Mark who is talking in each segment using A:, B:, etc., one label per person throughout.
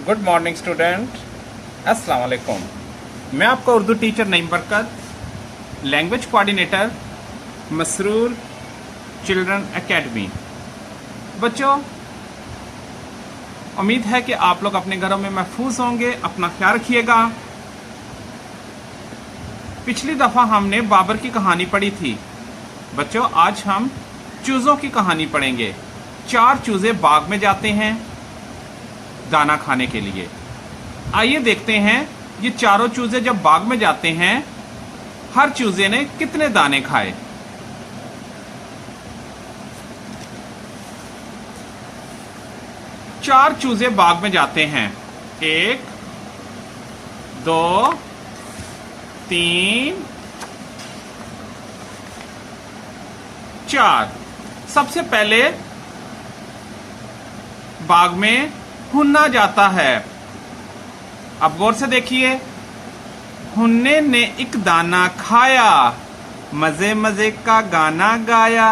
A: Good morning student, अस्सलाम वालेकुम। मैं आपका उर्दू टीचर नईम बरकत, language coordinator, Masroor children academy. बच्चों, उम्मीद है कि आप लोग अपने घरों में महफूज होंगे। अपना ख्याल रखिएगा। पिछली दफ़ा हमने बाबर की कहानी पढ़ी थी। बच्चों, आज हम चूज़ों की कहानी पढ़ेंगे। 4 चूज़े बाग में जाते हैं दाना खाने के लिए। आइए देखते हैं ये चारों चूजे जब बाग में जाते हैं हर चूजे ने कितने दाने खाए। चार चूजे बाग में जाते हैं। 1 2 3 4। सबसे पहले बाग में हुन्ना जाता है। अब गौर से देखिए, हुन्ने ने एक दाना खाया, मजे मजे का गाना गाया।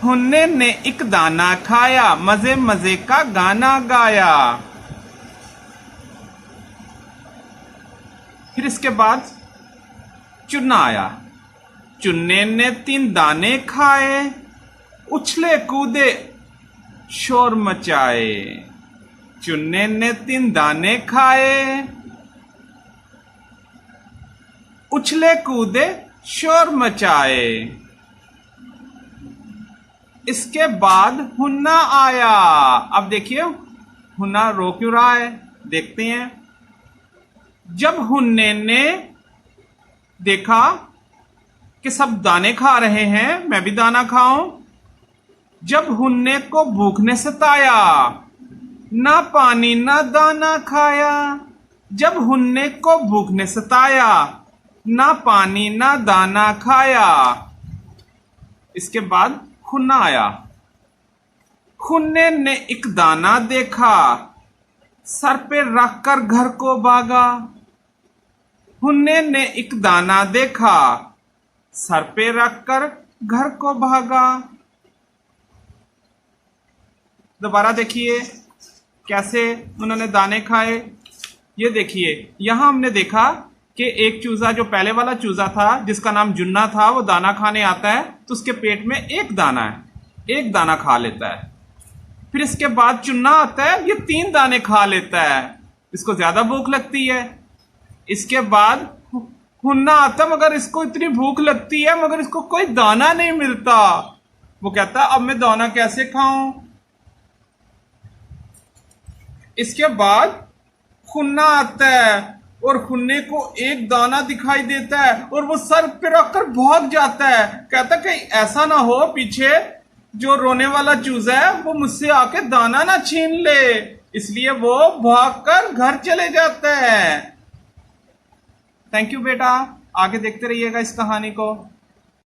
A: हुन्ने ने एक दाना खाया, मजे मजे का गाना गाया। फिर इसके बाद चुन्ना आया। चुन्ने ने 3 दाने खाए, उछले कूदे शोर मचाए। चुन्ने ने 3 दाने खाए, उछले कूदे शोर मचाए। इसके बाद हुन्ना आया। अब देखिए हुन्ना रो क्यों रहा है, देखते हैं। जब हुन्ने ने देखा कि सब दाने खा रहे हैं, मैं भी दाना खाऊं। जब हुन्ने को भूख ने सताया, ना पानी ना दाना खाया। जब हुन्ने को भूख ने सताया, ना पानी ना दाना खाया। इसके बाद खुन्ना आया। खुन्ने ने एक दाना देखा, सर पे रखकर घर को भागा। हुन्ने ने एक दाना देखा, सर पे रखकर घर को भागा। दोबारा देखिए कैसे उन्होंने दाने खाए। ये देखिए, यहां हमने देखा कि एक चूजा, जो पहले वाला चूजा था जिसका नाम जुन्ना था, वो दाना खाने आता है तो उसके पेट में एक दाना है, एक दाना खा लेता है। फिर इसके बाद चुन्ना आता है, ये 3 दाने खा लेता है, इसको ज्यादा भूख लगती है। इसके बाद हुन्ना आता, मगर इसको इतनी भूख लगती है मगर इसको कोई दाना नहीं मिलता। वो कहता है अब मैं दाना कैसे खाऊं। इसके बाद खुन्ना आता है और खुन्ने को एक दाना दिखाई देता है और वो सर पे रखकर भाग जाता है। कहता है कहीं ऐसा ना हो पीछे जो रोने वाला चूजा है वो मुझसे आके दाना ना छीन ले, इसलिए वो भागकर घर चले जाता है। थैंक यू बेटा, आगे देखते रहिएगा इस कहानी को।